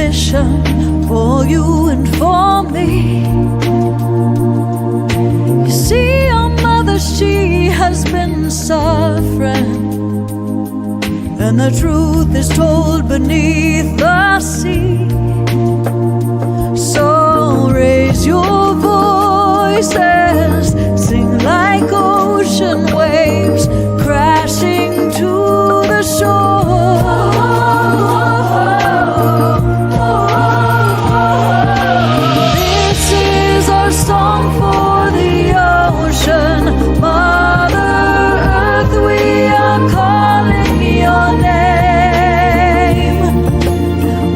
mission for you and for me. You see, your mother, she has been suffering, and the truth is told beneath the sea. So raise your voices, sing like ocean waves crashing to the shore. This is our song for the ocean. Mother Earth, we are calling your name.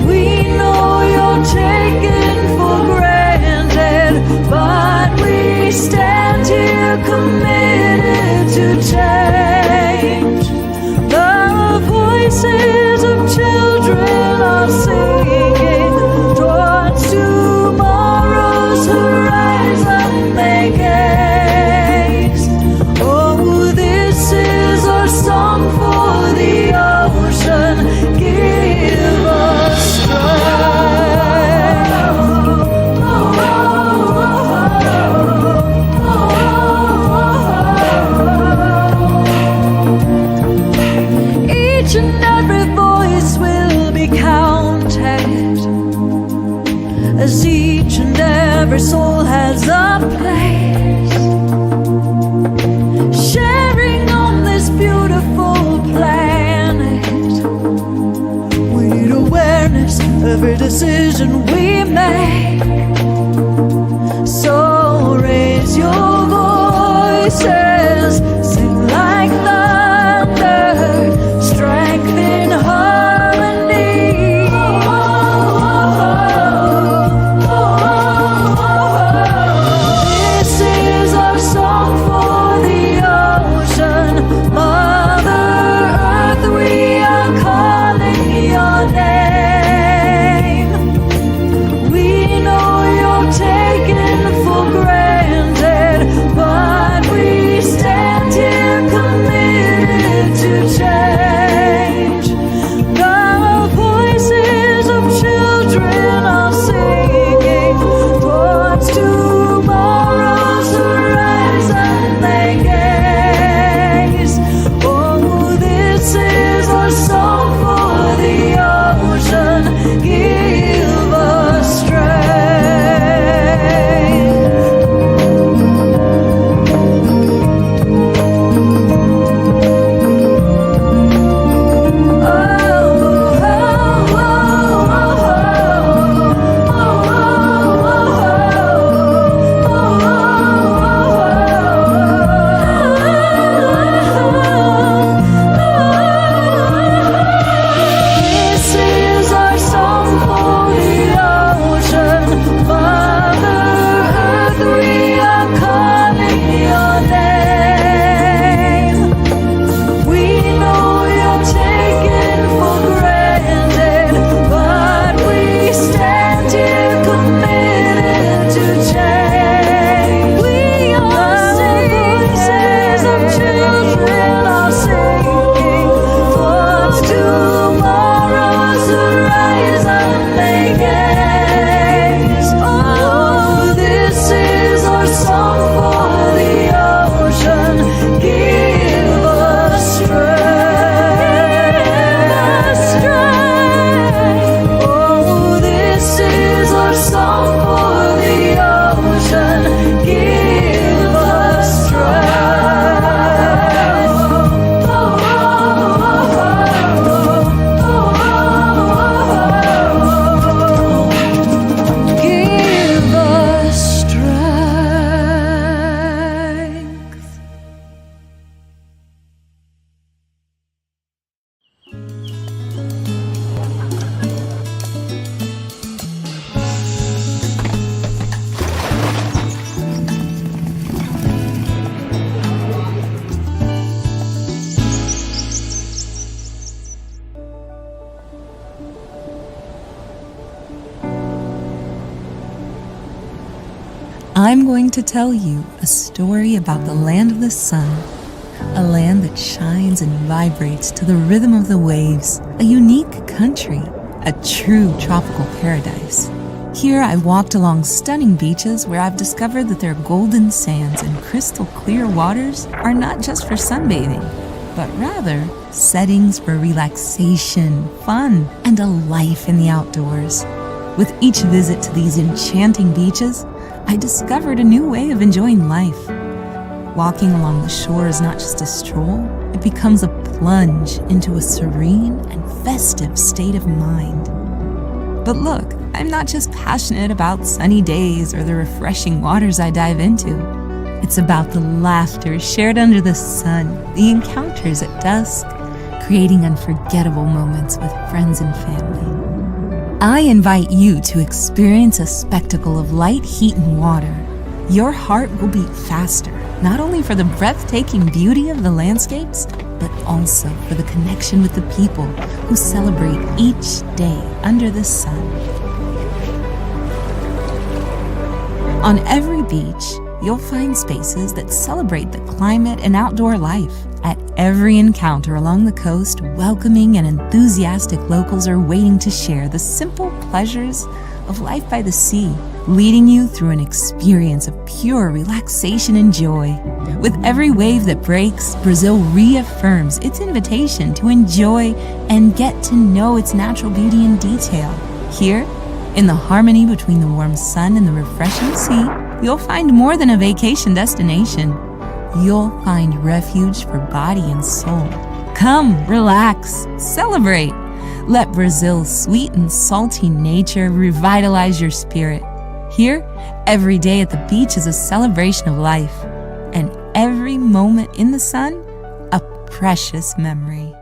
We know you're taken for granted, but we stand here committed to change. The voices of children are singing towards tomorrow's horizon they gaze. Oh, this is our song for the ocean. Give us strength. Each and every voice will be counted, as each and every soul has a place, sharing on this beautiful planet. We need awareness every decision we make. So raise your voices, sing like thunder, strength in harmony. This is our song for the ocean. Mother Earth, we are calling your name. We know you're taken for granted, but we stand here committed to change. The voices of children are singing towards tomorrow's horizon they gaze. Oh, this is our song for the ocean. Give us strength. This is our song for the ocean. Mother Earth, we are calling your name. We know you're taken for granted, but we stand here committed to change. We are voices of children are singing towards tomorrow's horizon they gaze. Oh, this is our song for the ocean. Give us strength. Oh, this is our song for the ocean. Give us strength. Give us strength. I'm going to tell you a story about the land of the sun, a land that shines and vibrates to the rhythm of the waves, a unique country a true tropical paradise. Here I walked along stunning beaches where I've discovered that their golden sands and crystal clear waters are not just for sunbathing, but rather settings for relaxation, fun, and a life in the outdoors. With each visit to these enchanting beaches, I discovered a new way of enjoying life. Walking along the shore is not just a stroll, it becomes a plunge into a serene and festive state of mind. But look, I'm not just passionate about sunny days or the refreshing waters I dive into. It's about the laughter shared under the sun, the encounters at dusk, creating unforgettable moments with friends and family. I invite you to experience a spectacle of light, heat, and water. Your heart will beat faster, not only for the breathtaking beauty of the landscapes, but also for the connection with the people who celebrate each day under the sun. On every beach, you'll find spaces that celebrate the climate and outdoor life. At every encounter along the coast, welcoming and enthusiastic locals are waiting to share the simple pleasures of life by the sea, leading you through an experience of pure relaxation and joy. With every wave that breaks, Brazil reaffirms its invitation to enjoy and get to know its natural beauty in detail. Here, in the harmony between the warm sun and the refreshing sea, you'll find more than a vacation destination. You'll find refuge for body and soul. Come, relax, celebrate. Let Brazil's sweet and salty nature revitalize your spirit. Here, every day at the beach is a celebration of life, and every moment in the sun, a precious memory.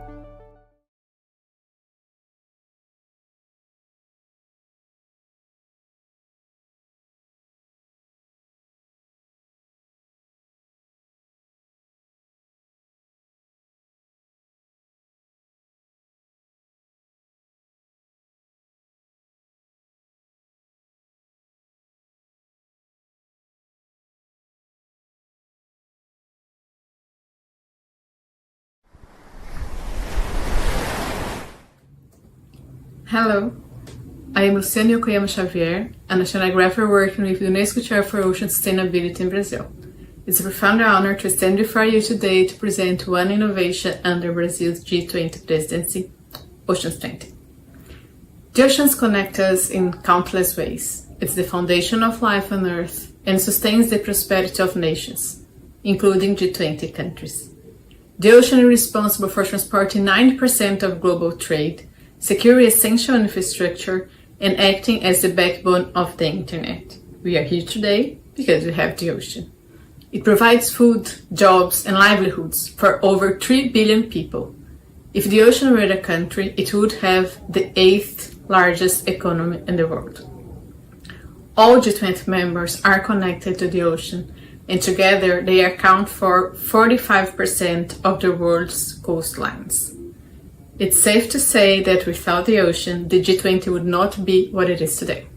Hello, I am Luciana Yokoyama Xavier, an oceanographer working with the UNESCO Chair for Ocean Sustainability in Brazil. It's a profound honor to stand before you today to present one innovation under Brazil's G20 presidency, Oceans20. The oceans connect us in countless ways. It's the foundation of life on Earth and sustains the prosperity of nations, including G20 countries. The ocean is responsible for transporting 90% of global trade, securing essential infrastructure, and acting as the backbone of the internet. We are here today because we have the ocean. It provides food, jobs, and livelihoods for over 3 billion people. If the ocean were a country, it would have the 8th largest economy in the world. All G20 members are connected to the ocean, and together they account for 45% of the world's coastlines. It's safe to say that without the ocean, the G20 would not be what it is today.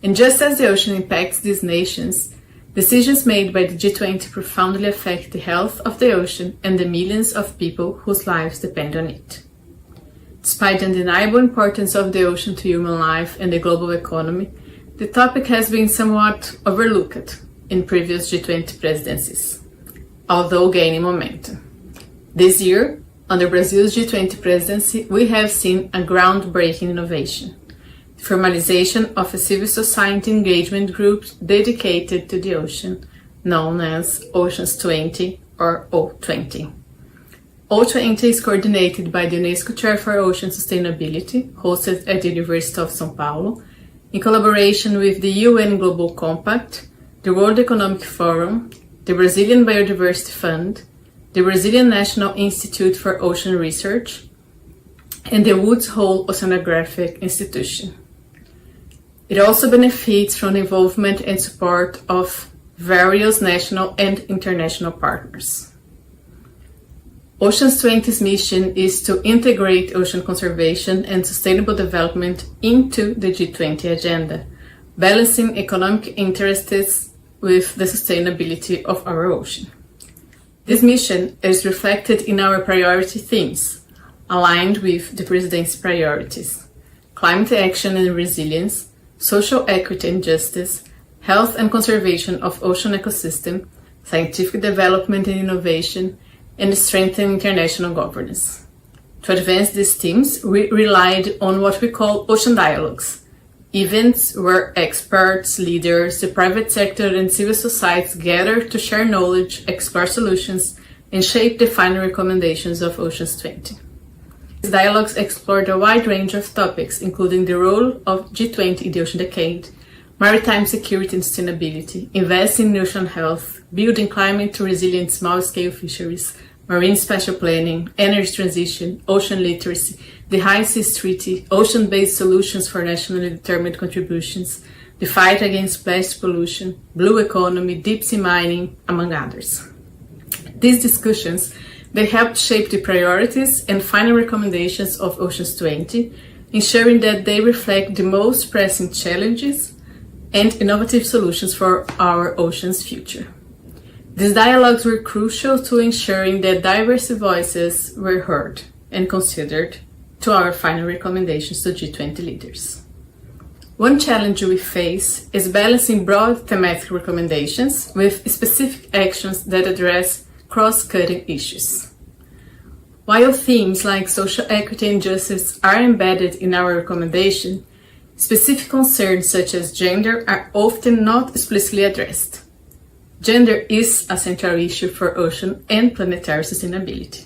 And just as the ocean impacts these nations, decisions made by the G20 profoundly affect the health of the ocean and the millions of people whose lives depend on it. Despite the undeniable importance of the ocean to human life and the global economy, the topic has been somewhat overlooked in previous G20 presidencies, although gaining momentum. This year, under Brazil's G20 presidency, we have seen a groundbreaking innovation: the formalization of a civil society engagement group dedicated to the ocean, known as Oceans20 or O20. O20 is coordinated by the UNESCO Chair for Ocean Sustainability, hosted at the University of São Paulo, in collaboration with the UN Global Compact, the World Economic Forum, the Brazilian Biodiversity Fund, the Brazilian National Institute for Ocean Research, and the Woods Hole Oceanographic Institution. It also benefits from the involvement and support of various national and international partners. Oceans20's mission is to integrate ocean conservation and sustainable development into the G20 agenda, balancing economic interests with the sustainability of our ocean. This mission is reflected in our priority themes, aligned with the Presidency priorities: climate action and resilience, social equity and justice, health and conservation of ocean ecosystem, scientific development and innovation, and strengthen international governance. To advance these themes, we relied on what we call ocean dialogues, events where experts, leaders, the private sector, and civil society gather to share knowledge, explore solutions, and shape the final recommendations of Oceans 20. These dialogues explored a wide range of topics, including the role of G20 in the ocean decade, maritime security and sustainability, investing in ocean health, building climate resilient small-scale fisheries, marine spatial planning, energy transition, ocean literacy, the High Seas Treaty, ocean-based solutions for nationally determined contributions, the fight against plastic pollution, blue economy, deep-sea mining, among others. These discussions, they helped shape the priorities and final recommendations of Oceans 20, ensuring that they reflect the most pressing challenges and innovative solutions for our ocean's future. These dialogues were crucial to ensuring that diverse voices were heard and considered to our final recommendations to G20 leaders. One challenge we face is balancing broad thematic recommendations with specific actions that address cross-cutting issues. While themes like social equity and justice are embedded in our recommendation, specific concerns such as gender are often not explicitly addressed. Gender is a central issue for ocean and planetary sustainability.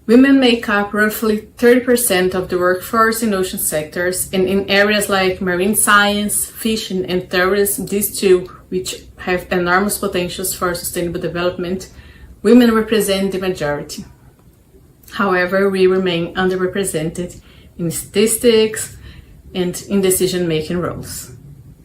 Women make up roughly 30% of the workforce in ocean sectors, and in areas like marine science, fishing, and tourism, these two, which have enormous potentials for sustainable development, women represent the majority. However, we remain underrepresented in statistics and in decision-making roles.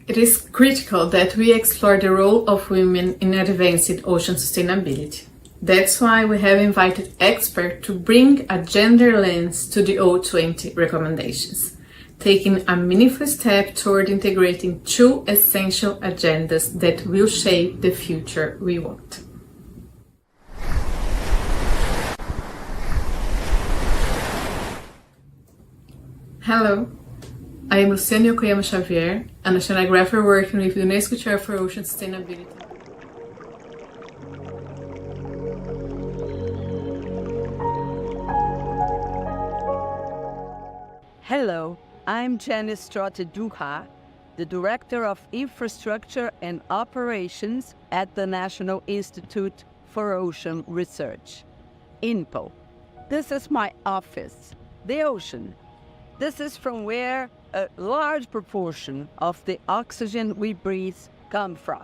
It is critical that we explore the role of women in advancing ocean sustainability. That's why we have invited experts to bring a gender lens to the O20 recommendations, taking a meaningful step toward integrating two essential agendas that will shape the future we want. Hello, I am Oceans20 Segment, an oceanographer working with the UNESCO Chair for Ocean Sustainability. Hello, I'm Janice Trotte-Duha, the Director of Infrastructure and Operations at the National Institute for Ocean Research, INPO. This is my office, the ocean. This is from where a large proportion of the oxygen we breathe comes from.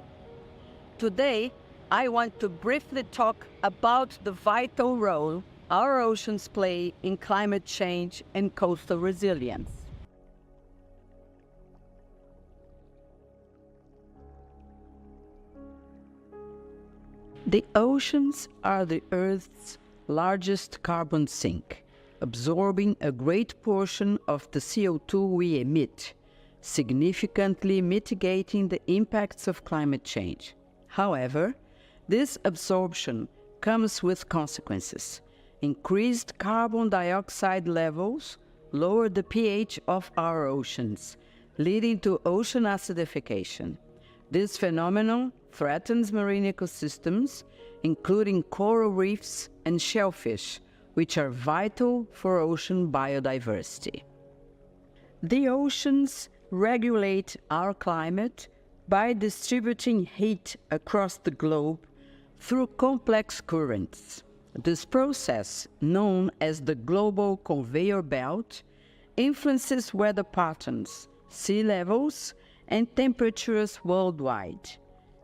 Today, I want to briefly talk about the vital role our oceans play in climate change and coastal resilience. The oceans are the Earth's largest carbon sink, absorbing a great portion of the CO2 we emit, significantly mitigating the impacts of climate change. However, this absorption comes with consequences. Increased carbon dioxide levels lower the pH of our oceans, leading to ocean acidification. This phenomenon threatens marine ecosystems, including coral reefs and shellfish, which are vital for ocean biodiversity. The oceans regulate our climate by distributing heat across the globe through complex currents. This process, known as the global conveyor belt, influences weather patterns, sea levels, and temperatures worldwide.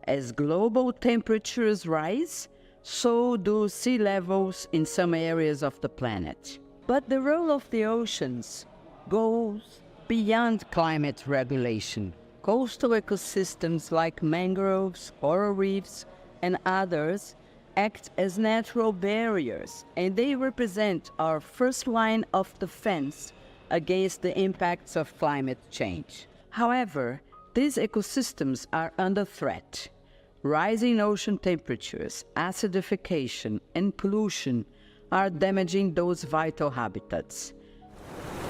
As global temperatures rise, so do sea levels in some areas of the planet. But the role of the oceans goes beyond climate regulation. Coastal ecosystems like mangroves, coral reefs, and others act as natural barriers, and they represent our first line of defense against the impacts of climate change. However, these ecosystems are under threat. Rising ocean temperatures, acidification, and pollution are damaging those vital habitats.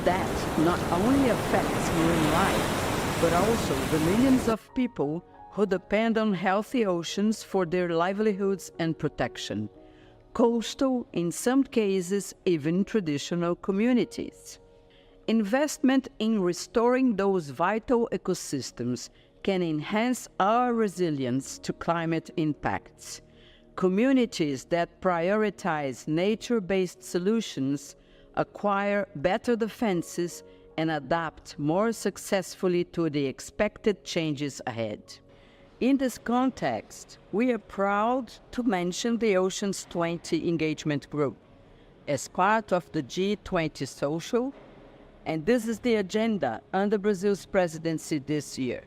that not only affects marine life, but also the millions of people who depend on healthy oceans for their livelihoods and protection. Coastal, in some cases, even traditional communities. Investment in restoring those vital ecosystems can enhance our resilience to climate impacts. Communities that prioritize nature-based solutions acquire better defenses and adapt more successfully to the expected changes ahead. In this context, we are proud to mention the Oceans20 Engagement Group as part of the G20 Social, and this is the agenda under Brazil's presidency this year.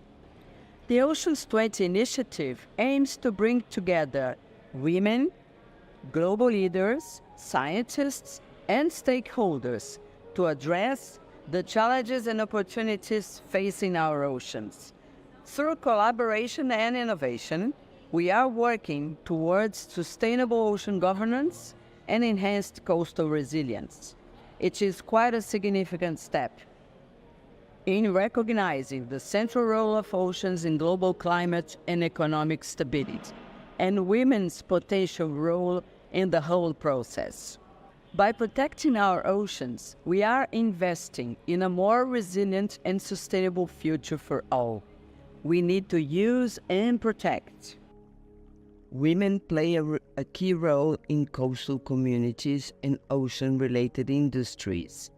The Oceans20 initiative aims to bring together women, global leaders, scientists, and stakeholders to address the challenges and opportunities facing our oceans. Through collaboration and innovation, we are working towards sustainable ocean governance and enhanced coastal resilience. It is quite a significant step in recognizing the central role of oceans in global climate and economic stability, and women's potential role in the whole process. By protecting our oceans, we are investing in a more resilient and sustainable future for all. We need to use and protect. Women play a key role in coastal communities and ocean-related industries,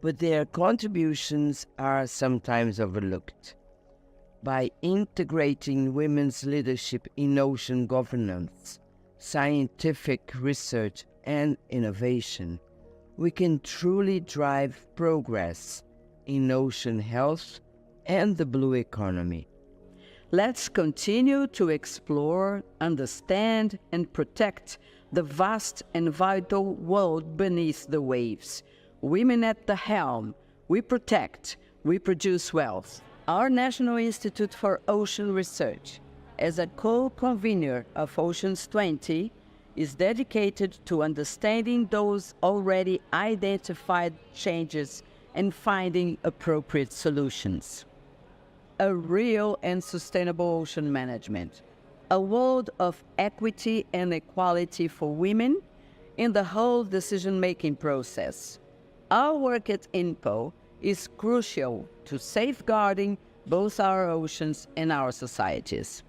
but their contributions are sometimes overlooked. By integrating women's leadership in ocean governance, scientific research, and innovation, we can truly drive progress in ocean health and the blue economy. Let's continue to explore, understand, and protect the vast and vital world beneath the waves. Women at the helm, we protect, we produce wealth. Our National Institute for Ocean Research, as a co-convener of Oceans20, is dedicated to understanding those already identified changes and finding appropriate solutions. A real and sustainable ocean management, a world of equity and equality for women in the whole decision-making process. Our work at INPO is crucial to safeguarding both our oceans and our societies.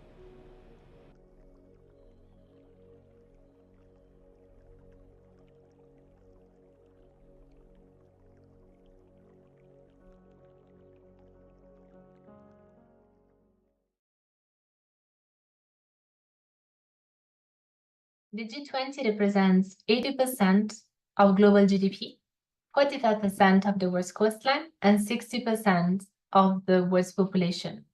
The G20 represents 80% of global GDP, 45% of the world's coastline, and 60% of the world's population.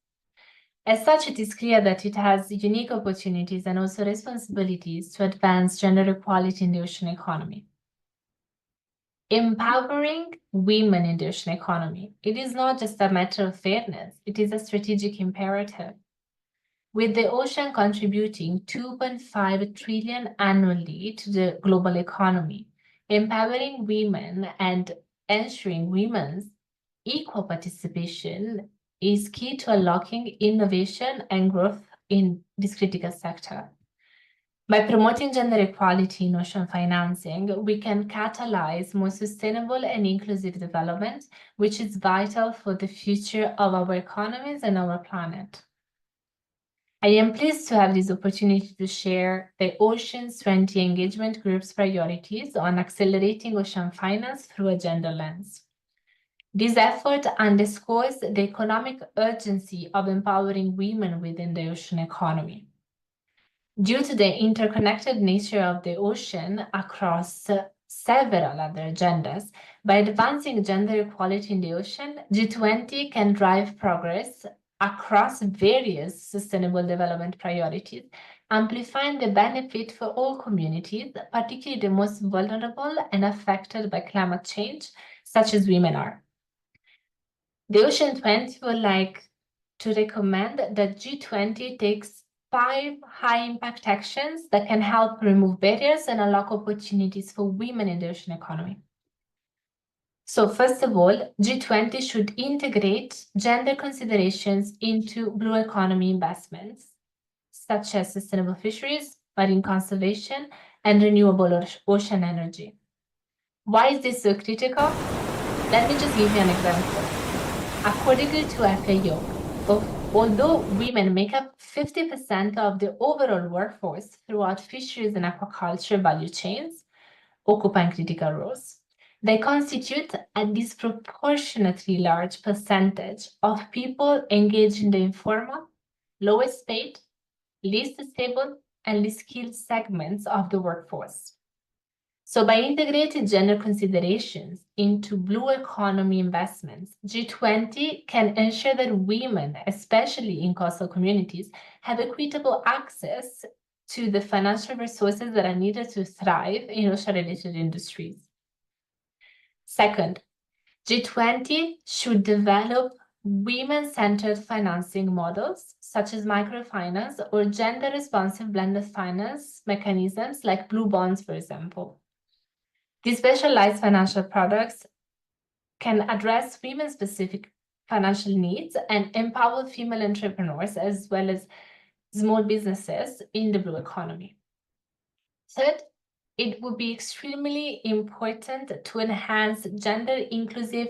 As such, it is clear that it has unique opportunities and also responsibilities to advance gender equality in the ocean economy. Empowering women in the ocean economy, it is not just a matter of fairness, it is a strategic imperative. With the ocean contributing 2.5 trillion annually to the global economy, empowering women and ensuring women's equal participation is key to unlocking innovation and growth in this critical sector. By promoting gender equality in ocean financing, we can catalyze more sustainable and inclusive development, which is vital for the future of our economies and our planet. I am pleased to have this opportunity to share the Oceans20 Engagement Group's priorities on accelerating ocean finance through a gender lens. This effort underscores the economic urgency of empowering women within the ocean economy. Due to the interconnected nature of the ocean across several other agendas, by advancing gender equality in the ocean, G20 can drive progress across various sustainable development priorities, amplifying the benefit for all communities, particularly the most vulnerable and affected by climate change, such as women are. The Ocean20 would like to recommend that G20 takes 5 high-impact actions that can help remove barriers and unlock opportunities for women in the ocean economy. So first of all, G20 should integrate gender considerations into blue economy investments, such as sustainable fisheries, marine conservation, and renewable ocean energy. Why is this so critical? Let me just give you an example. According to FAO, although women make up 50% of the overall workforce throughout fisheries and aquaculture value chains, occupying critical roles, they constitute a disproportionately large percentage of people engaged in the informal, lowest paid, least stable, and least skilled segments of the workforce. So by integrating gender considerations into blue economy investments, G20 can ensure that women, especially in coastal communities, have equitable access to the financial resources that are needed to thrive in ocean-related industries. Second, G20 should develop women-centered financing models, such as microfinance or gender-responsive blended finance mechanisms like blue bonds, for example. These specialized financial products can address women-specific financial needs and empower female entrepreneurs as well as small businesses in the blue economy. Third, it would be extremely important to enhance gender-inclusive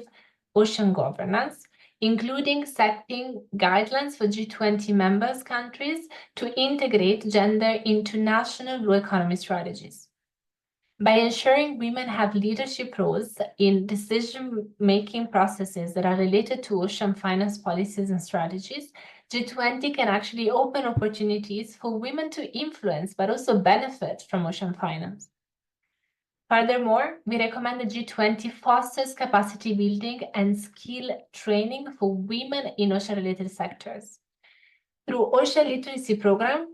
ocean governance, including setting guidelines for G20 members countries to integrate gender into national blue economy strategies. By ensuring women have leadership roles in decision-making processes that are related to ocean finance policies and strategies, G20 can actually open opportunities for women to influence but also benefit from ocean finance. Furthermore, we recommend that G20 fosters capacity building and skill training for women in ocean-related sectors. Through ocean literacy programs,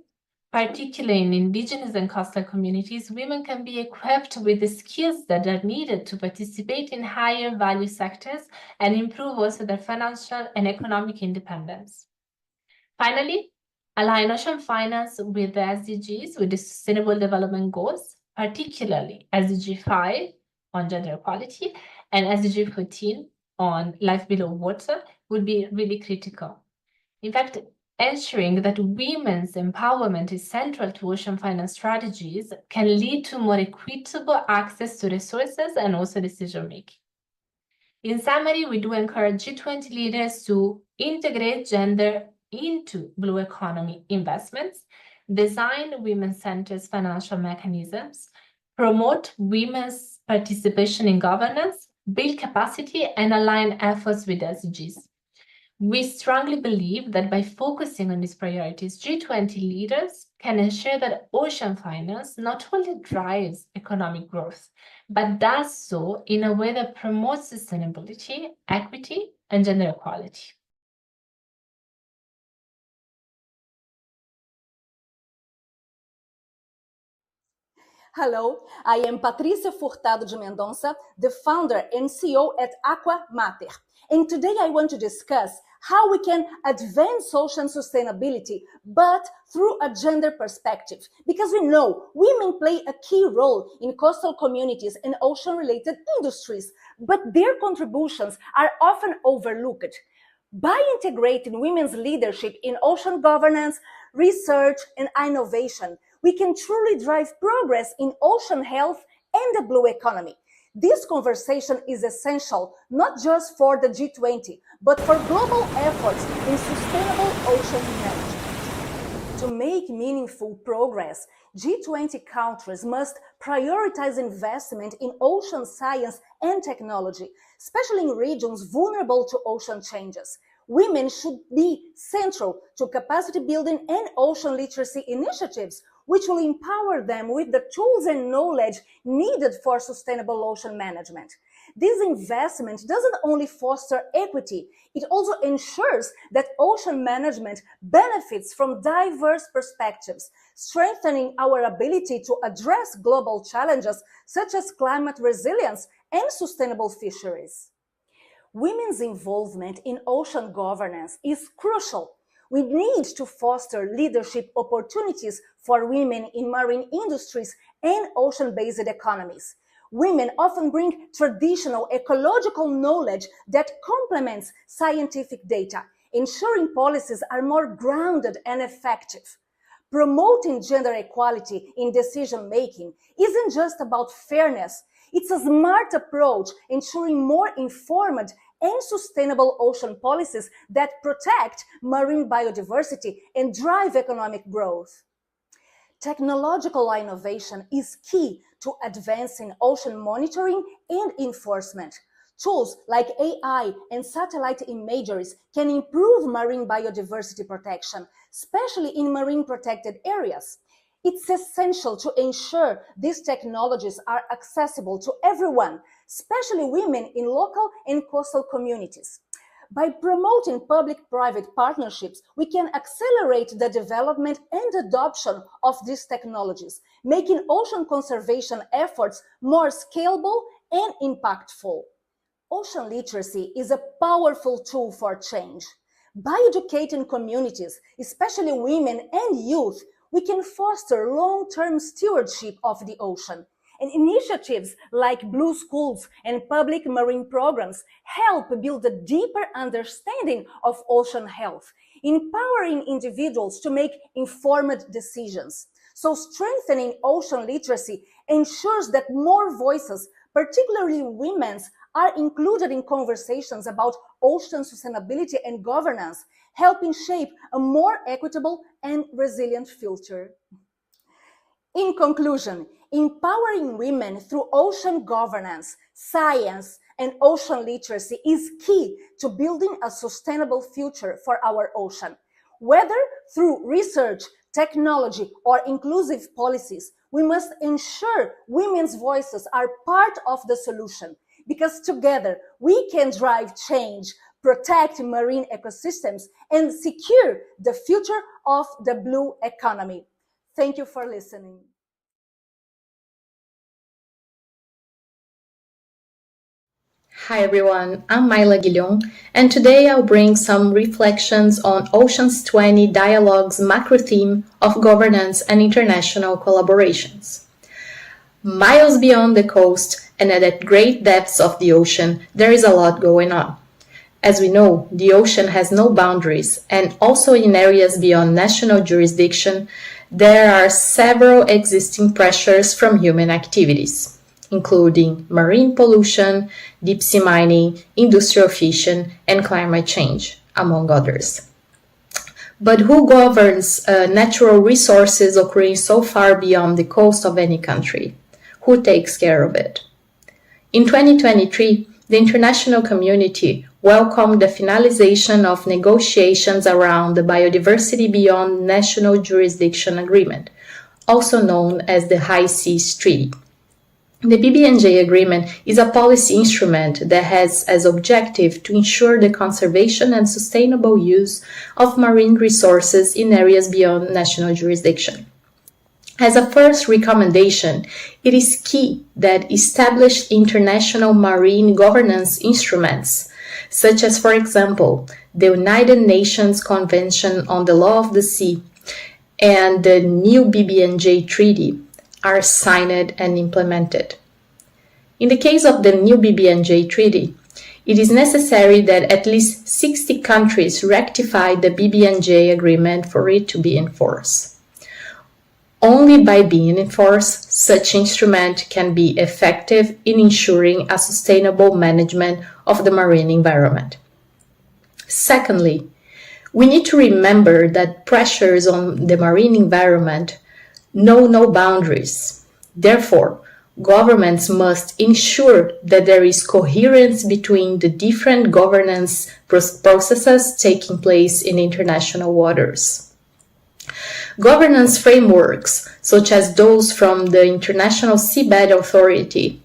particularly in indigenous and coastal communities, women can be equipped with the skills that are needed to participate in higher value sectors and improve also their financial and economic independence. Finally, align ocean finance with the SDGs, with the Sustainable Development Goals, particularly SDG 5 on gender equality and SDG 14 on life below water would be really critical. In fact, ensuring that women's empowerment is central to ocean finance strategies can lead to more equitable access to resources and also decision-making. In summary, we do encourage G20 leaders to integrate gender into blue economy investments, design women-centered financial mechanisms, promote women's participation in governance, build capacity, and align efforts with SDGs. We strongly believe that by focusing on these priorities, G20 leaders can ensure that ocean finance not only drives economic growth, but does so in a way that promotes sustainability, equity, and gender equality. Hello, I am Patricia Furtado de Mendonça, the founder and CEO at Aqua Mater. And today I want to discuss how we can advance ocean sustainability, but through a gender perspective. Because we know women play a key role in coastal communities and ocean-related industries, but their contributions are often overlooked. By integrating women's leadership in ocean governance, research, and innovation, we can truly drive progress in ocean health and the blue economy. This conversation is essential not just for the G20, but for global efforts in sustainable ocean management. To make meaningful progress, G20 countries must prioritize investment in ocean science and technology, especially in regions vulnerable to ocean changes. Women should be central to capacity building and ocean literacy initiatives, which will empower them with the tools and knowledge needed for sustainable ocean management. This investment doesn't only foster equity, it also ensures that ocean management benefits from diverse perspectives, strengthening our ability to address global challenges such as climate resilience and sustainable fisheries. Women's involvement in ocean governance is crucial. We need to foster leadership opportunities for women in marine industries and ocean-based economies. Women often bring traditional ecological knowledge that complements scientific data, ensuring policies are more grounded and effective. Promoting gender equality in decision-making isn't just about fairness. It's a smart approach ensuring more informed and sustainable ocean policies that protect marine biodiversity and drive economic growth. Technological innovation is key to advancing ocean monitoring and enforcement. Tools like AI and satellite imageries can improve marine biodiversity protection, especially in marine protected areas. It's essential to ensure these technologies are accessible to everyone, especially women in local and coastal communities. By promoting public-private partnerships, we can accelerate the development and adoption of these technologies, making ocean conservation efforts more scalable and impactful. Ocean literacy is a powerful tool for change. By educating communities, especially women and youth, we can foster long-term stewardship of the ocean. And initiatives like Blue Schools and public marine programs help build a deeper understanding of ocean health, empowering individuals to make informed decisions. So strengthening ocean literacy ensures that more voices, particularly women's, are included in conversations about ocean sustainability and governance, helping shape a more equitable and resilient future. In conclusion, empowering women through ocean governance, science, and ocean literacy is key to building a sustainable future for our ocean. Whether through research, technology, or inclusive policies, we must ensure women's voices are part of the solution, because together we can drive change, protect marine ecosystems, and secure the future of the blue economy. Thank you for listening. Hi everyone, I'm Myla Guillon, and today I'll bring some reflections on Oceans20 Dialogue's macro theme of governance and international collaborations. Miles beyond the coast and at great depths of the ocean, there is a lot going on. As we know, the ocean has no boundaries, and also in areas beyond national jurisdiction, there are several existing pressures from human activities, including marine pollution, deep-sea mining, industrial fishing, and climate change, among others. But who governs natural resources occurring so far beyond the coast of any country? Who takes care of it? In 2023, the international community welcomed the finalization of negotiations around the Biodiversity Beyond National Jurisdiction Agreement, also known as the High Seas Treaty. The BBNJ agreement is a policy instrument that has as objective to ensure the conservation and sustainable use of marine resources in areas beyond national jurisdiction. As a first recommendation, it is key that established international marine governance instruments, such as, for example, the United Nations Convention on the Law of the Sea and the new BBNJ Treaty, are signed and implemented. In the case of the new BBNJ Treaty, it is necessary that at least 60 countries ratify the BBNJ agreement for it to be enforced. Only by being enforced, such instrument can be effective in ensuring a sustainable management of the marine environment. Secondly, we need to remember that pressures on the marine environment know no boundaries. Therefore, governments must ensure that there is coherence between the different governance processes taking place in international waters. Governance frameworks, such as those from the International Seabed Authority,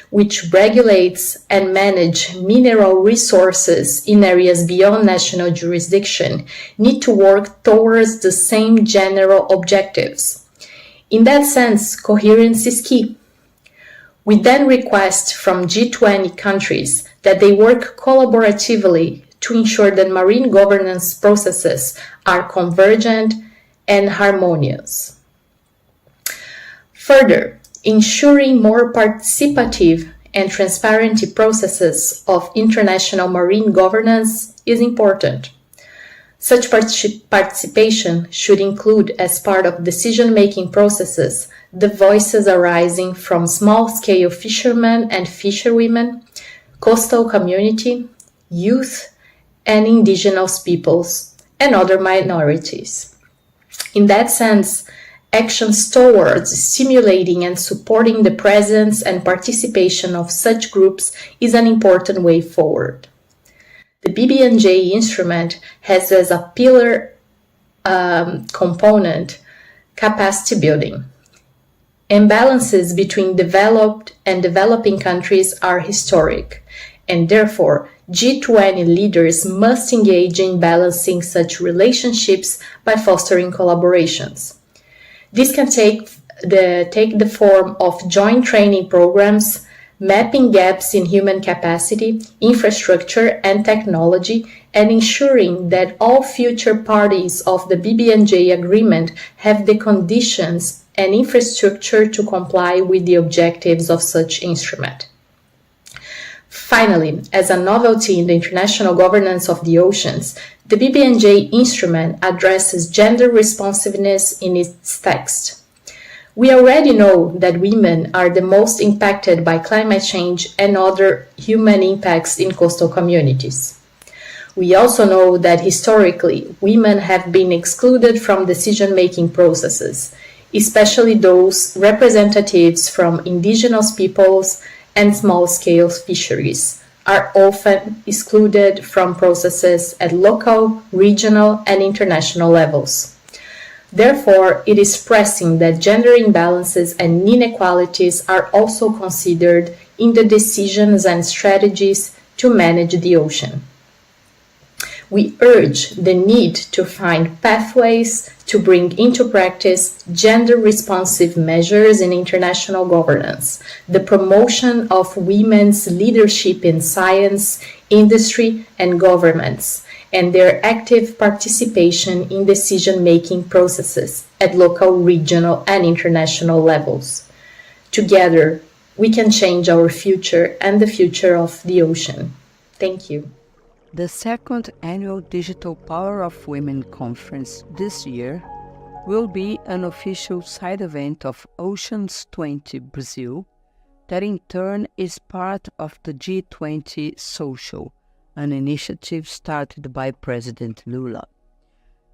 which regulates and manages mineral resources in areas beyond national jurisdiction, need to work towards the same general objectives. In that sense, coherence is key. We then request from G20 countries that they work collaboratively to ensure that marine governance processes are convergent and harmonious. Further, Ensuring more participative and transparent processes of international marine governance is important. Such participation should include, as part of decision-making processes, the voices arising from small-scale fishermen and fisherwomen, coastal community, youth, and indigenous peoples, and other minorities. In that sense, actions towards stimulating and supporting the presence and participation of such groups is an important way forward. The BBNJ instrument has as a pillar component capacity building. Imbalances between developed and developing countries are historic, and therefore G20 leaders must engage in balancing such relationships by fostering collaborations. This can take the form of joint training programs, mapping gaps in human capacity, infrastructure, and technology, and ensuring that all future parties of the BBNJ agreement have the conditions and infrastructure to comply with the objectives of such instrument. Finally, as a novelty in the international governance of the oceans, the BBNJ instrument addresses gender responsiveness in its text. We already know that women are the most impacted by climate change and other human impacts in coastal communities. We also know that historically, women have been excluded from decision-making processes, especially those representatives from indigenous peoples and small-scale fisheries are often excluded from processes at local, regional, and international levels. Therefore, it is pressing that gender imbalances and inequalities are also considered in the decisions and strategies to manage the ocean. We urge the need to find pathways to bring into practice gender-responsive measures in international governance, the promotion of women's leadership in science, industry, and governments, and their active participation in decision-making processes at local, regional, and international levels. Together, we can change our future and the future of the ocean. Thank you. The second annual Digital Power of Women conference this year will be an official side event of Oceans20 Brazil, that in turn is part of the G20 Social, an initiative started by President Lula.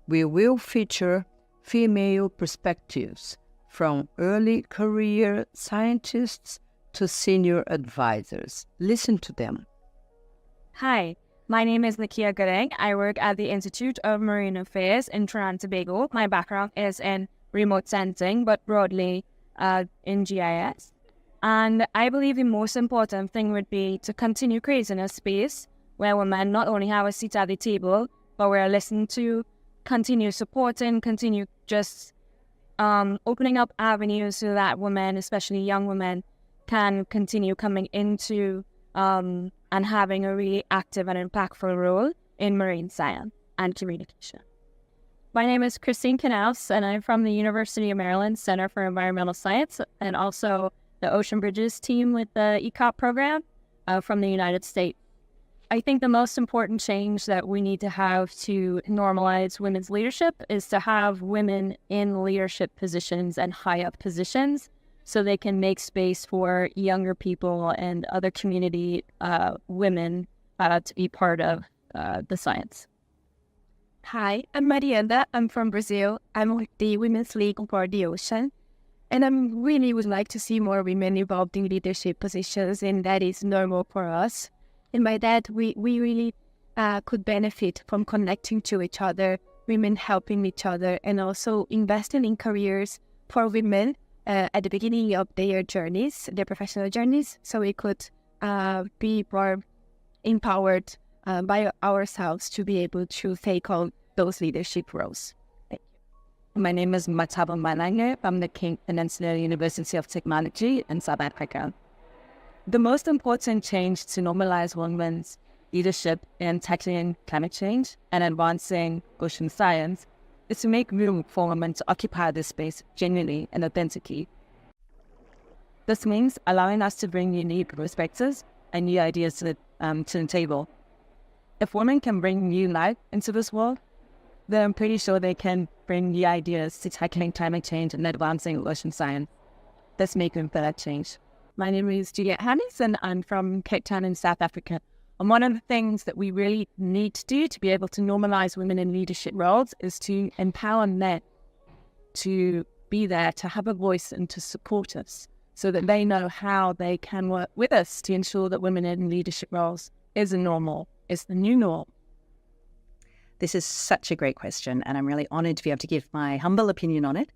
We will feature female perspectives from early career scientists to senior advisors. Listen to them. Hi, my name is Nakia Gareng. I work at the Institute of Marine Affairs in Trinidad and Tobago. My background is in remote sensing, but broadly in GIS. And I believe the most important thing would be to continue creating a space where women not only have a seat at the table, but we're listened to, continue supporting, continue just opening up avenues so that women, especially young women, can continue coming into and having a really active and impactful role in marine science and communication. My name is Christine Canals, and I'm from the University of Maryland Center for Environmental Science, and also the Ocean Bridges team with the ECOP program from the United States. I think the most important change that we need to have to normalize women's leadership is to have women in leadership positions and high up positions, so they can make space for younger people and other community women to be part of the science. Hi, I'm Mariana. I'm from Brazil. I'm with the Women's League for the Ocean. And I really would like to see more women involved in leadership positions, and that is normal for us. And by that, we really could benefit from connecting to each other, women helping each other, and also investing in careers for women at the beginning of their journeys, their professional journeys, so we could be more empowered by ourselves to be able to take on those leadership roles. Thank you. My name is Mataba Malange from the King Peninsula University of Technology in South Africa. The most important change to normalize women's leadership in tackling climate change and advancing ocean science is to make room for women to occupy this space genuinely and authentically. This means allowing us to bring unique perspectives and new ideas to the table. If women can bring new life into this world, then I'm pretty sure they can bring new ideas to tackling climate change and advancing ocean science. Let's make that change. My name is Juliet Hannes, and I'm from Cape Town in South Africa. And one of the things that we really need to do to be able to normalize women in leadership roles is to empower men to be there, to have a voice and to support us so that they know how they can work with us to ensure that women in leadership roles is the new norm. This is such a great question, and I'm really honoured to be able to give my humble opinion on it.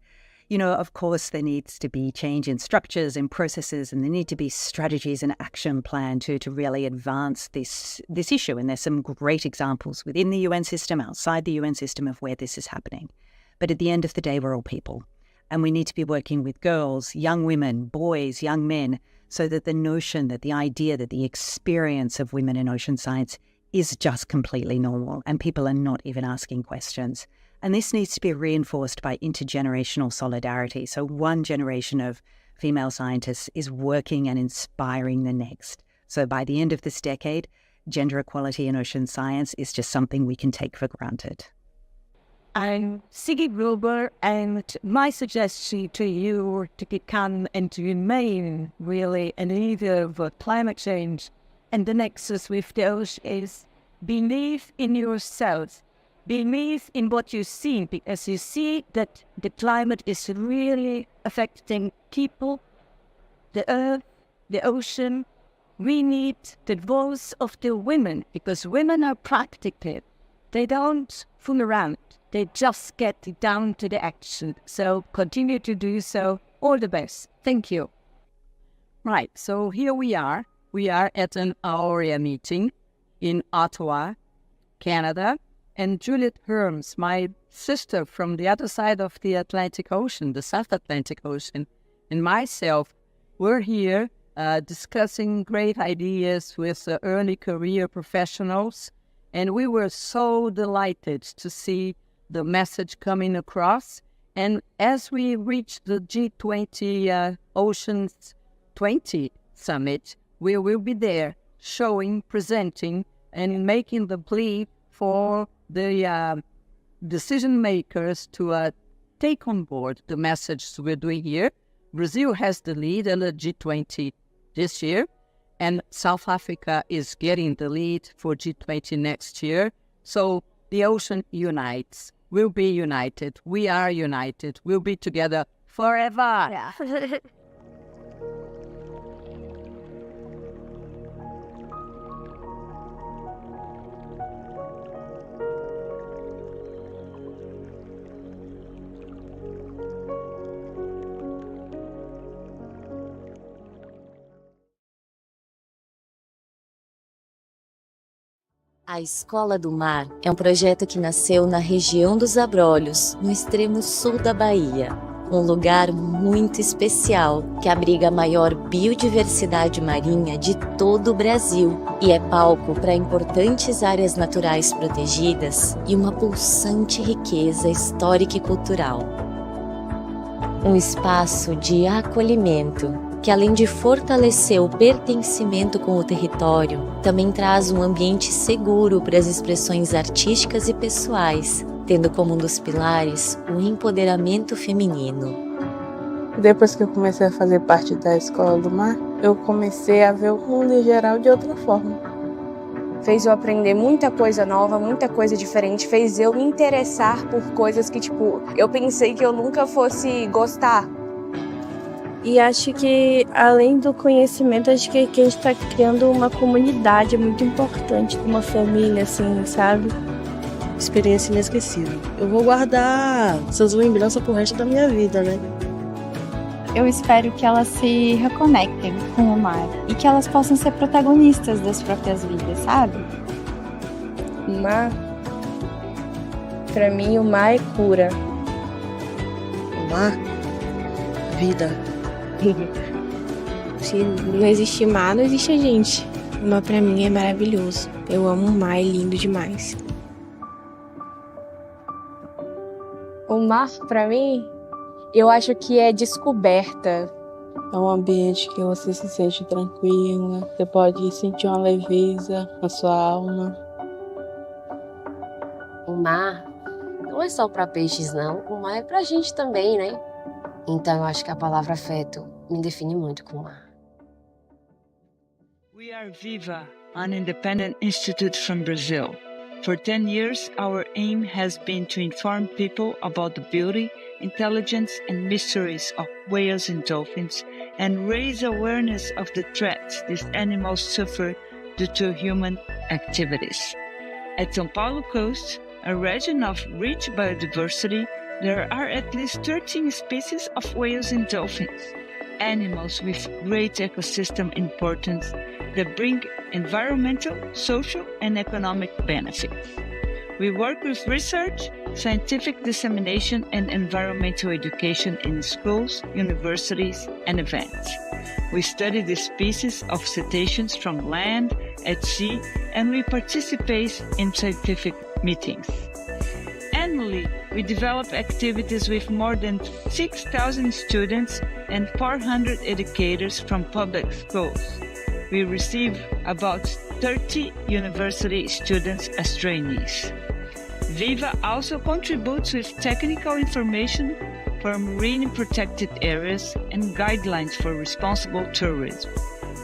You know, of course, there needs to be change in structures and processes, and there need to be strategies and action plan to really advance this issue. And there's some great examples within the UN system, outside the UN system, of where this is happening. But at the end of the day, we're all people. And we need to be working with girls, young women, boys, young men, so that the notion, that the idea, that the experience of women in ocean science is just completely normal, and people are not even asking questions. And this needs to be reinforced by intergenerational solidarity. So one generation of female scientists is working and inspiring the next. So by the end of this decade, gender equality in ocean science is just something we can take for granted. I'm Siggy Gruber, and my suggestion to you to become and to remain really a leader of climate change and the nexus with the ocean is believe in yourself. Believe in what you see, because you see that the climate is really affecting people, the earth, the ocean. We need the voice of the women, because women are practical. They don't fool around. They just get down to the action. So continue to do so. All the best. Thank you. Right, so here we are. We are at an AOREA meeting in Ottawa, Canada. And Juliet Herms, my sister from the other side of the Atlantic Ocean, the South Atlantic Ocean, and myself, we're here discussing great ideas with early career professionals. And we were so delighted to see the message coming across. And as we reach the G20 Oceans20 Summit, we will be there showing, presenting, and making the plea for the decision makers to take on board the message we're doing here. Brazil has the lead in the G20 this year, and South Africa is getting the lead for G20 next year. So the ocean unites. We'll be united. We are united. We'll be together forever. Yeah. A Escola do Mar é um projeto que nasceu na região dos Abrolhos, no extremo sul da Bahia. Um lugar muito especial que abriga a maior biodiversidade marinha de todo o Brasil e é palco para importantes áreas naturais protegidas e uma pulsante riqueza histórica e cultural. Um espaço de acolhimento que, além de fortalecer o pertencimento com o território, também traz um ambiente seguro para as expressões artísticas e pessoais, tendo como um dos pilares o empoderamento feminino. Depois que eu comecei a fazer parte da Escola do Mar, eu comecei a ver o mundo em geral de outra forma. Fez eu aprender muita coisa nova, muita coisa diferente, fez eu me interessar por coisas que, eu pensei que eu nunca fosse gostar. E acho que, além do conhecimento, acho que a gente está criando uma comunidade muito importante, uma família, assim, sabe? Experiência inesquecível. Eu vou guardar essas lembranças pro resto da minha vida, né? Eu espero que elas se reconectem com o mar e que elas possam ser protagonistas das próprias vidas, sabe? O mar, pra mim, o mar é cura. O mar, vida. Se não existe mar, não existe a gente. O mar pra mim é maravilhoso. Eu amo o mar, é lindo demais. O mar pra mim, eu acho que é descoberta. É um ambiente que você se sente tranquila, você pode sentir uma leveza na sua alma. O mar não é só para peixes, não. O mar é pra gente também, né? Então eu acho que a palavra afeto me define muito com o mar. We are Viva, an independent institute from Brazil. For 10 years, our aim has been to inform people about the beauty, intelligence, and mysteries of whales and dolphins, and raise awareness of the threats these animals suffer due to human activities. At São Paulo coast, a region of rich biodiversity, there are at least 13 species of whales and dolphins, animals with great ecosystem importance that bring environmental, social, and economic benefits. We work with research, scientific dissemination, and environmental education in schools, universities, and events. We study the species of cetaceans from land, at sea, and we participate in scientific meetings. Annually, we develop activities with more than 6,000 students and 400 educators from public schools. We receive about 30 university students as trainees. Viva also contributes with technical information for marine protected areas and guidelines for responsible tourism.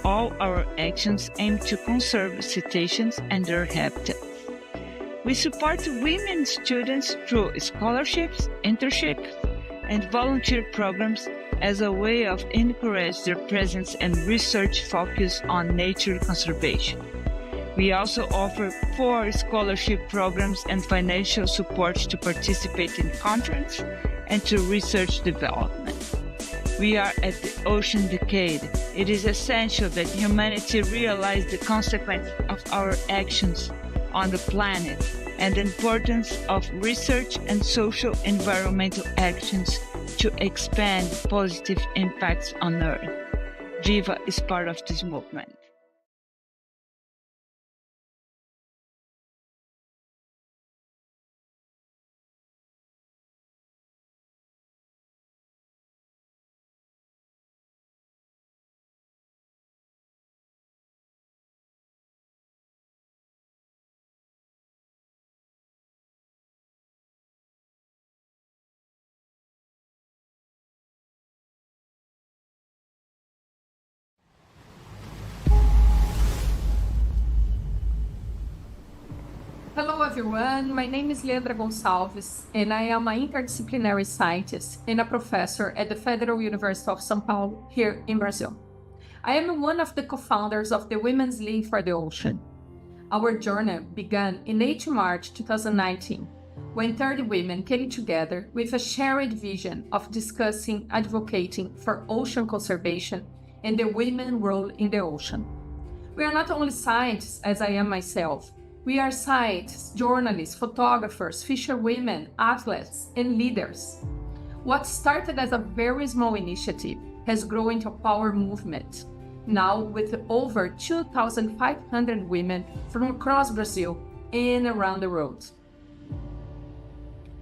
All our actions aim to conserve cetaceans and their habitats. We support women students through scholarships, internships, and volunteer programs as a way of encourage their presence and research focus on nature conservation. We also offer 4 scholarship programs and financial support to participate in conference and to research development. We are at the ocean decade. It is essential that humanity realize the consequence of our actions on the planet and the importance of research and social environmental actions to expand positive impacts on Earth. Viva is part of this movement. Hello everyone, my name is Leandra Gonçalves and I am an interdisciplinary scientist and a professor at the Federal University of São Paulo here in Brazil. I am one of the co-founders of the Women's League for the Ocean. Our journey began in 8 March 2019 when 30 women came together with a shared vision of discussing advocating for ocean conservation and the women's role in the ocean. We are not only scientists as I am myself. We are scientists, journalists, photographers, fisherwomen, athletes, and leaders. What started as a very small initiative has grown into a power movement, now with over 2,500 women from across Brazil and around the world.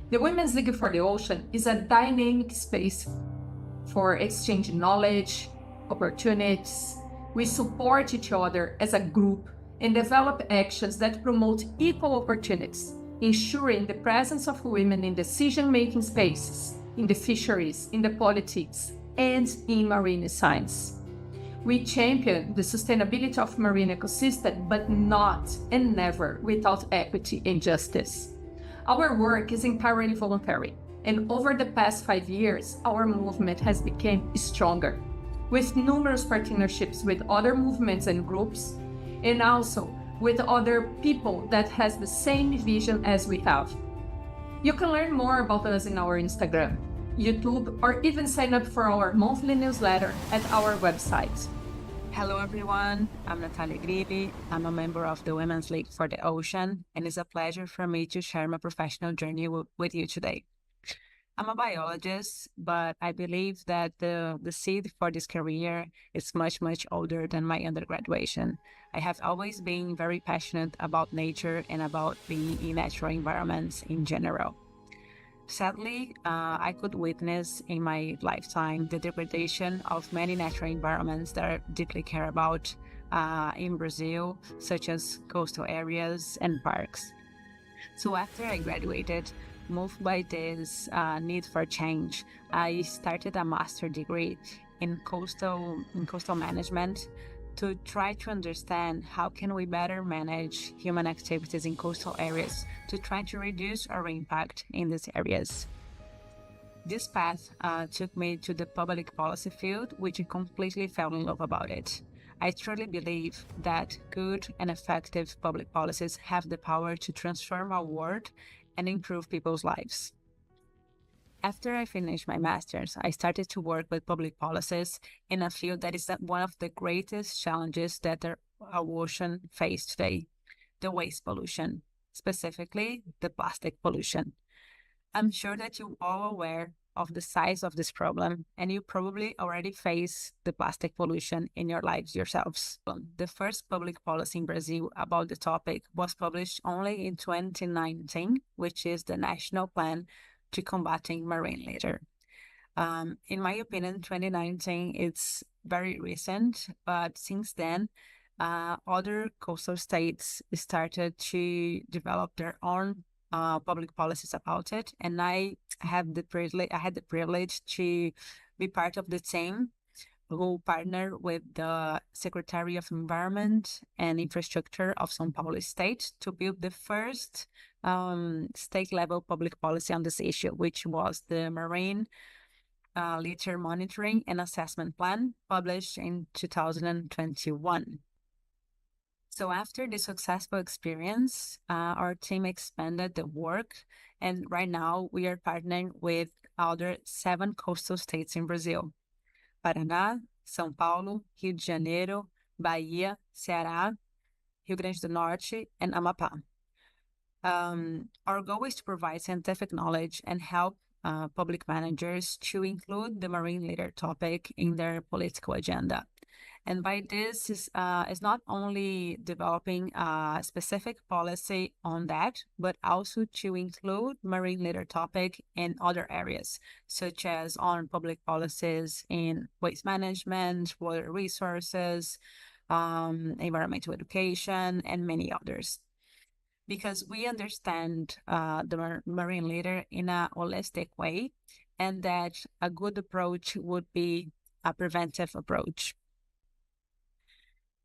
The Women's League for the Ocean is a dynamic space for exchanging knowledge, opportunities. We support each other as a group and develop actions that promote equal opportunities, ensuring the presence of women in decision-making spaces, in the fisheries, in the politics, and in marine science. We champion the sustainability of marine ecosystem, but not and never without equity and justice. Our work is entirely voluntary, and over the past 5 years, our movement has become stronger, with numerous partnerships with other movements and groups, and also with other people that has the same vision as we have. You can learn more about us in our Instagram, YouTube, or even sign up for our monthly newsletter at our website. Hello everyone, I'm Natalia Grilli. I'm a member of the Women's League for the Ocean, and it's a pleasure for me to share my professional journey with you today. I'm a biologist, but I believe that the seed for this career is much, much older than my undergraduation. I have always been very passionate about nature and about being in natural environments in general. Sadly, I could witness in my lifetime the degradation of many natural environments that I deeply care about in Brazil, such as coastal areas and parks. So after I graduated, moved by this need for change, I started a master degree in coastal management to try to understand how can we better manage human activities in coastal areas to try to reduce our impact in these areas. This path took me to the public policy field, which I completely fell in love about it. I truly believe that good and effective public policies have the power to transform our world and improve people's lives. After I finished my master's, I started to work with public policies in a field that is one of the greatest challenges that our ocean face today, the waste pollution, specifically the plastic pollution. I'm sure that you're all aware of the size of this problem, and you probably already face the plastic pollution in your lives yourselves. The first public policy in Brazil about the topic was published only in 2019, which is the National Plan to Combating Marine Litter. In my opinion, 2019 it's very recent, but since then, other coastal states started to develop their own public policies about it, and I had the privilege to be part of the team who partnered with the Secretary of Environment and Infrastructure of São Paulo State to build the first state-level public policy on this issue, which was the Marine Litter Monitoring and Assessment Plan, published in 2021. So after the successful experience, our team expanded the work, and right now we are partnering with other 7 coastal states in Brazil: Paraná, São Paulo, Rio de Janeiro, Bahia, Ceará, Rio Grande do Norte, and Amapá. Our goal is to provide scientific knowledge and help public managers to include the marine litter topic in their political agenda. And by this is not only developing a specific policy on that, but also to include marine litter topic in other areas, such as on public policies in waste management, water resources, environmental education, and many others. Because we understand the marine litter in a holistic way, and that a good approach would be a preventive approach.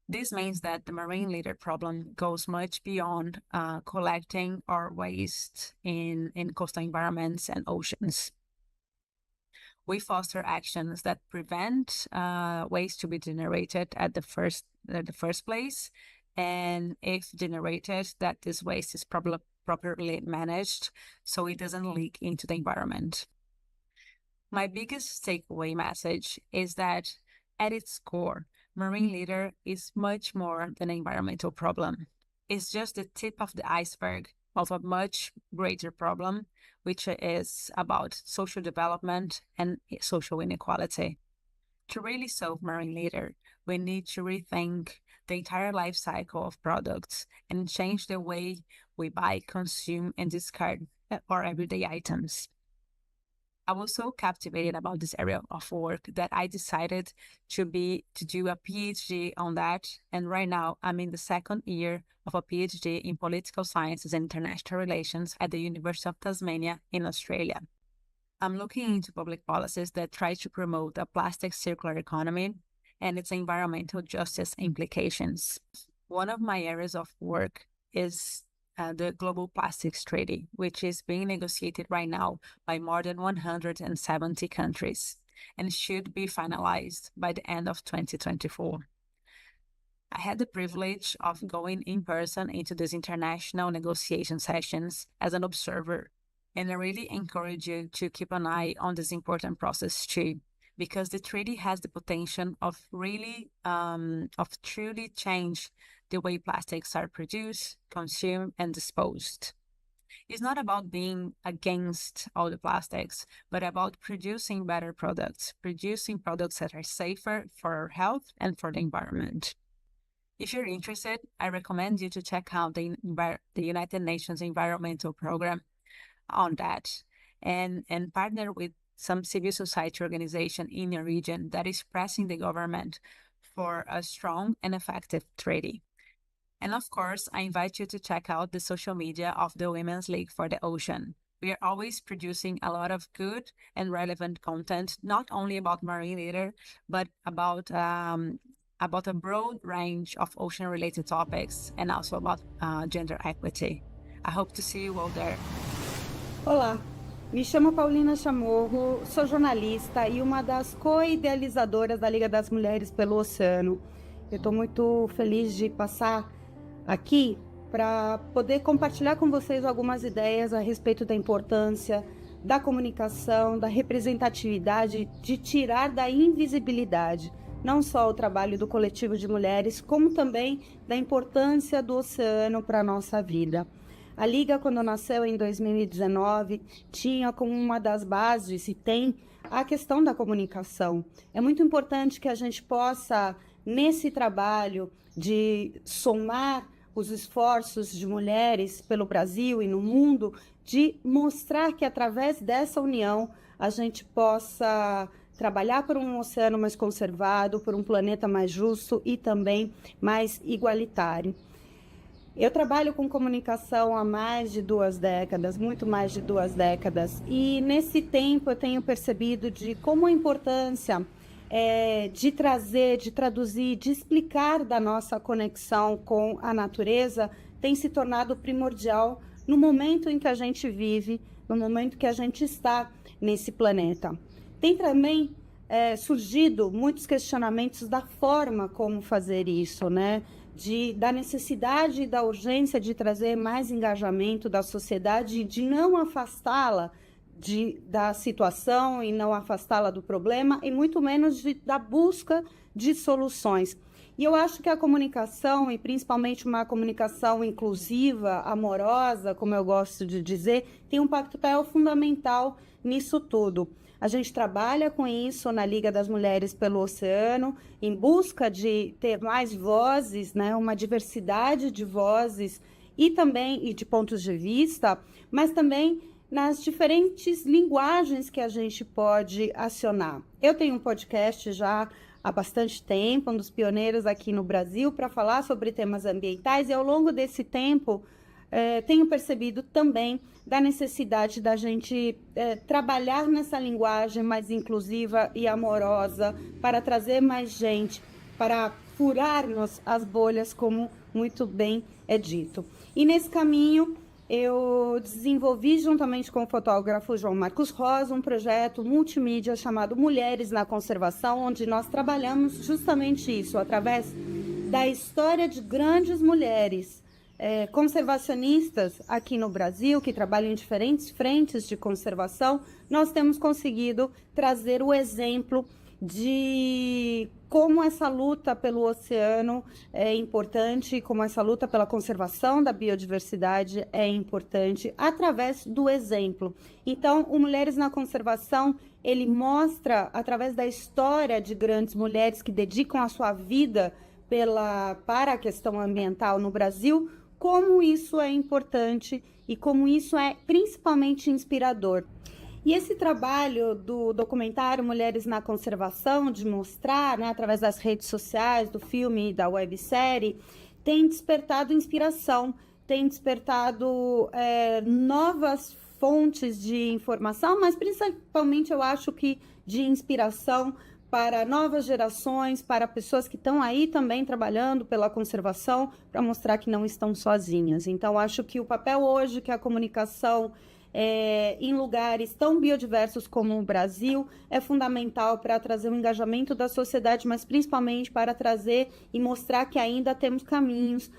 This means that the marine litter problem goes much beyond collecting our waste in coastal environments and oceans. We foster actions that prevent waste to be generated at the first place, and if generated, that this waste is properly managed so it doesn't leak into the environment. My biggest takeaway message is that at its core, marine litter is much more than an environmental problem. It's just the tip of the iceberg of a much greater problem, which is about social development and social inequality. To really solve marine litter, we need to rethink the entire life cycle of products and change the way we buy, consume, and discard our everyday items. I was so captivated about this area of work that I decided to do a PhD on that. And right now I'm in the second year of a PhD in political sciences and international relations at the University of Tasmania in Australia. I'm looking into public policies that try to promote a plastic circular economy and its environmental justice implications. One of my areas of work is the Global Plastics Treaty, which is being negotiated right now by more than 170 countries and should be finalized by the end of 2024. I had the privilege of going in person into these international negotiation sessions as an observer, and I really encourage you to keep an eye on this important process too, because the treaty has the potential of really, truly change the way plastics are produced, consumed, and disposed. It's not about being against all the plastics, but about producing better products, producing products that are safer for our health and for the environment. If you're interested, I recommend you to check out the United Nations Environmental Program on that. and partner with some civil society organization in the region that is pressing the government for a strong and effective treaty. And of course, I invite you to check out the social media of the Women's League for the Ocean. We are always producing a lot of good and relevant content, not only about marine litter, but about a broad range of ocean-related topics and also about gender equity. I hope to see you all there. Olá, me chamo Paulina Chamorro, sou jornalista e uma das co-idealizadoras da Liga das Mulheres pelo Oceano. Eu estou muito feliz de passar aqui para poder compartilhar com vocês algumas ideias a respeito da importância da comunicação, da representatividade, de tirar da invisibilidade não só o trabalho do coletivo de mulheres, como também da importância do oceano para a nossa vida. A Liga, quando nasceu em 2019, tinha como uma das bases, e tem, a questão da comunicação. É muito importante que a gente possa, nesse trabalho de somar os esforços de mulheres pelo Brasil e no mundo, de mostrar que através dessa união a gente possa trabalhar por um oceano mais conservado, por um planeta mais justo e também mais igualitário. Eu trabalho com comunicação há mais de 2 décadas, muito mais de 2 décadas, e nesse tempo eu tenho percebido de como a importância de trazer, de traduzir, de explicar da nossa conexão com a natureza tem se tornado primordial no momento em que a gente vive, no momento que a gente está nesse planeta. Tem também surgido muitos questionamentos da forma como fazer isso, né? Da necessidade e da urgência de trazer mais engajamento da sociedade, de não afastá-la da situação e não afastá-la do problema, e muito menos da busca de soluções. E eu acho que a comunicação, e principalmente uma comunicação inclusiva, amorosa, como eu gosto de dizer, tem um papel fundamental nisso tudo. A gente trabalha com isso na Liga das Mulheres pelo Oceano, em busca de ter mais vozes, né, uma diversidade de vozes e de pontos de vista, mas também nas diferentes linguagens que a gente pode acionar. Eu tenho um podcast já há bastante tempo, um dos pioneiros aqui no Brasil, para falar sobre temas ambientais, e ao longo desse tempo tenho percebido também da necessidade da gente trabalhar nessa linguagem mais inclusiva e amorosa para trazer mais gente, para furar-nos as bolhas, como muito bem é dito. E nesse caminho eu desenvolvi, juntamente com o fotógrafo João Marcos Rosa, um projeto multimídia chamado Mulheres na Conservação, onde nós trabalhamos justamente isso, através da história de grandes mulheres conservacionistas aqui no Brasil, que trabalham em diferentes frentes de conservação. Nós temos conseguido trazer o exemplo de como essa luta pelo oceano é importante, como essa luta pela conservação da biodiversidade é importante, através do exemplo. Então, o Mulheres na Conservação, ele mostra, através da história de grandes mulheres que dedicam a sua vida para a questão ambiental no Brasil, como isso é importante e como isso é principalmente inspirador. E esse trabalho do documentário Mulheres na Conservação, de mostrar, né, através das redes sociais, do filme e da websérie, tem despertado inspiração, tem despertado novas fontes de informação, mas principalmente eu acho que de inspiração para novas gerações, para pessoas que estão aí também trabalhando pela conservação, para mostrar que não estão sozinhas. Então, acho que o papel hoje que a comunicação em lugares tão biodiversos como o Brasil é fundamental para trazer o engajamento da sociedade, mas principalmente para trazer e mostrar que ainda temos caminhos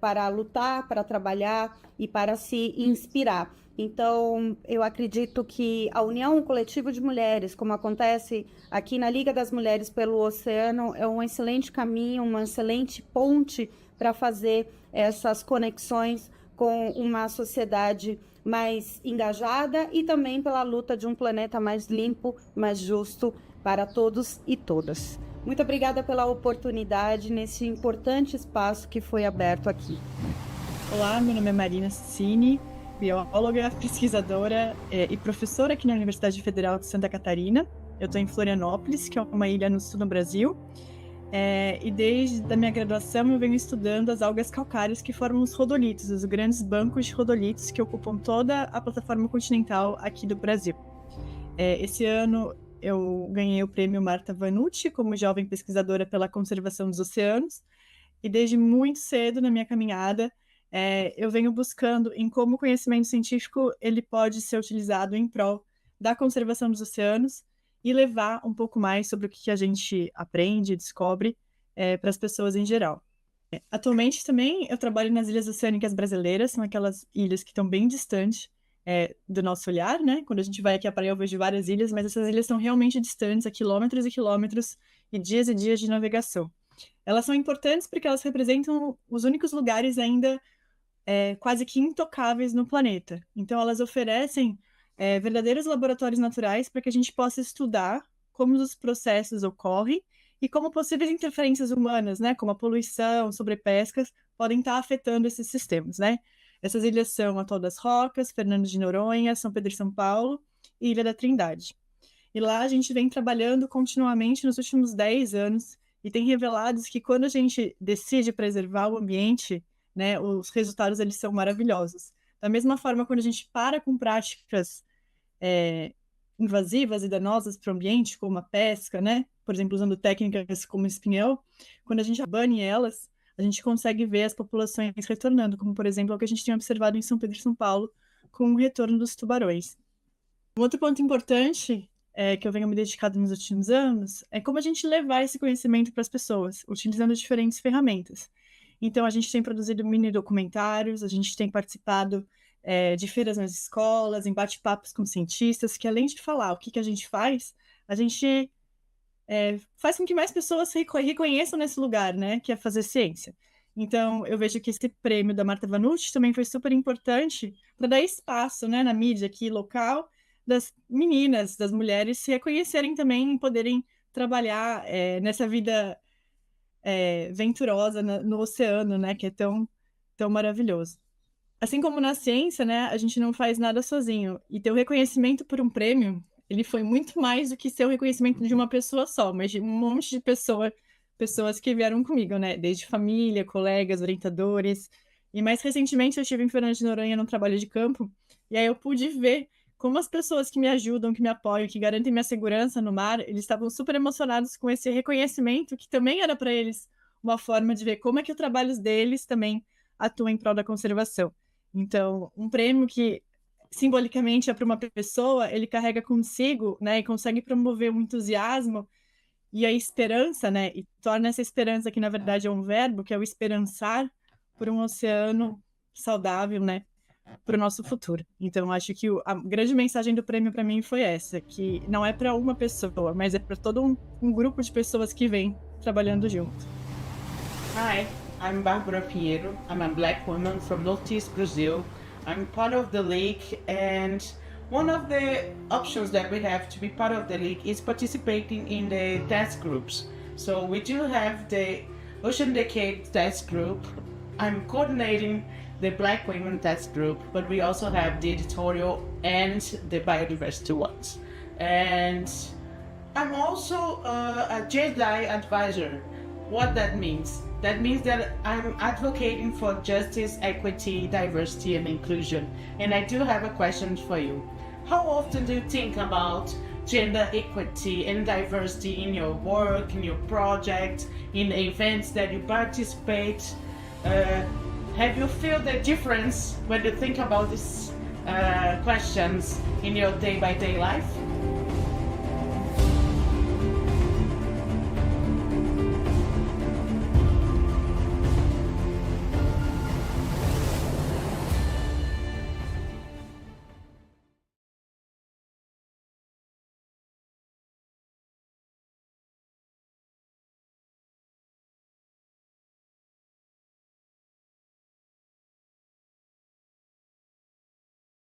para lutar, para trabalhar e para se inspirar. Então, eu acredito que a união coletiva de mulheres, como acontece aqui na Liga das Mulheres pelo Oceano, é um excelente caminho, uma excelente ponte para fazer essas conexões com uma sociedade mais engajada e também pela luta de um planeta mais limpo, mais justo para todos e todas. Muito obrigada pela oportunidade nesse importante espaço que foi aberto aqui. Olá, meu nome é Marina Cini, bióloga, pesquisadora e professora aqui na Universidade Federal de Santa Catarina. Eu estou em Florianópolis, que é uma ilha no sul do Brasil. E desde a minha graduação eu venho estudando as algas calcárias que formam os rodolitos, os grandes bancos de rodolitos que ocupam toda a plataforma continental aqui do Brasil. Esse ano eu ganhei o prêmio Marta Vanucci como jovem pesquisadora pela conservação dos oceanos, e desde muito cedo na minha caminhada eu venho buscando em como o conhecimento científico ele pode ser utilizado em prol da conservação dos oceanos e levar um pouco mais sobre o que a gente aprende e descobre para as pessoas em geral. Atualmente também eu trabalho nas ilhas oceânicas brasileiras, são aquelas ilhas que estão bem distantes do nosso olhar, né? Quando a gente vai aqui à praia eu vejo várias ilhas, mas essas ilhas estão realmente distantes, a quilômetros e quilômetros e dias de navegação. Elas são importantes porque elas representam os únicos lugares ainda quase que intocáveis no planeta. Então elas oferecem verdadeiros laboratórios naturais para que a gente possa estudar como os processos ocorrem e como possíveis interferências humanas, né, como a poluição, sobrepescas, podem estar afetando esses sistemas, né? Essas ilhas são Atol das Rocas, Fernando de Noronha, São Pedro e São Paulo e Ilha da Trindade. E lá a gente vem trabalhando continuamente nos últimos 10 anos e tem revelado que quando a gente decide preservar o ambiente, né, os resultados eles são maravilhosos. Da mesma forma, quando a gente para com práticas invasivas e danosas para o ambiente, como a pesca, né? Por exemplo, usando técnicas como espinhel, quando a gente bane elas, a gente consegue ver as populações retornando, como, por exemplo, o que a gente tinha observado em São Pedro e São Paulo, com o retorno dos tubarões. Um outro ponto importante que eu venho me dedicando nos últimos anos é como a gente levar esse conhecimento para as pessoas, utilizando diferentes ferramentas. Então, a gente tem produzido mini documentários, a gente tem participado de feiras nas escolas, em bate-papos com cientistas, que além de falar o que a gente faz, a gente faz com que mais pessoas reconheçam nesse lugar, né, que é fazer ciência. Então, eu vejo que esse prêmio da Marta Vanucci também foi super importante para dar espaço, né, na mídia aqui local, das meninas, das mulheres se reconhecerem também e poderem trabalhar nessa vida venturosa no oceano, né, que é tão, tão maravilhoso. Assim como na ciência, né, a gente não faz nada sozinho. E ter o reconhecimento por um prêmio, ele foi muito mais do que ser o reconhecimento de uma pessoa só, mas de um monte de pessoas que vieram comigo, né, desde família, colegas, orientadores. E mais recentemente eu estive em Fernando de Noronha num trabalho de campo, e aí eu pude ver como as pessoas que me ajudam, que me apoiam, que garantem minha segurança no mar, eles estavam super emocionados com esse reconhecimento, que também era para eles uma forma de ver como é que os trabalhos deles também atuam em prol da conservação. Então, um prêmio que simbolicamente é para uma pessoa, ele carrega consigo, né, e consegue promover o entusiasmo e a esperança, né, e torna essa esperança, que na verdade é um verbo, que é o esperançar por um oceano saudável, né, para o nosso futuro. Então, acho que a grande mensagem do prêmio para mim foi essa, que não é para uma pessoa, mas é para todo um grupo de pessoas que vem trabalhando junto. Hi, I'm Bárbara Pinheiro. I'm a black woman from Northeast Brazil. I'm part of the league, and one of the options that we have to be part of the league is participating in the task groups. So we do have the Ocean Decade task group. I'm coordinating the Black Women Task Group, but we also have the editorial and the biodiversity ones. And I'm also a JDI advisor. What that means? That means that I'm advocating for justice, equity, diversity, and inclusion. And I do have a question for you. How often do you think about gender equity and diversity in your work, in your project, in the events that you participate? Have you feel the difference when you think about these questions in your day-by-day life?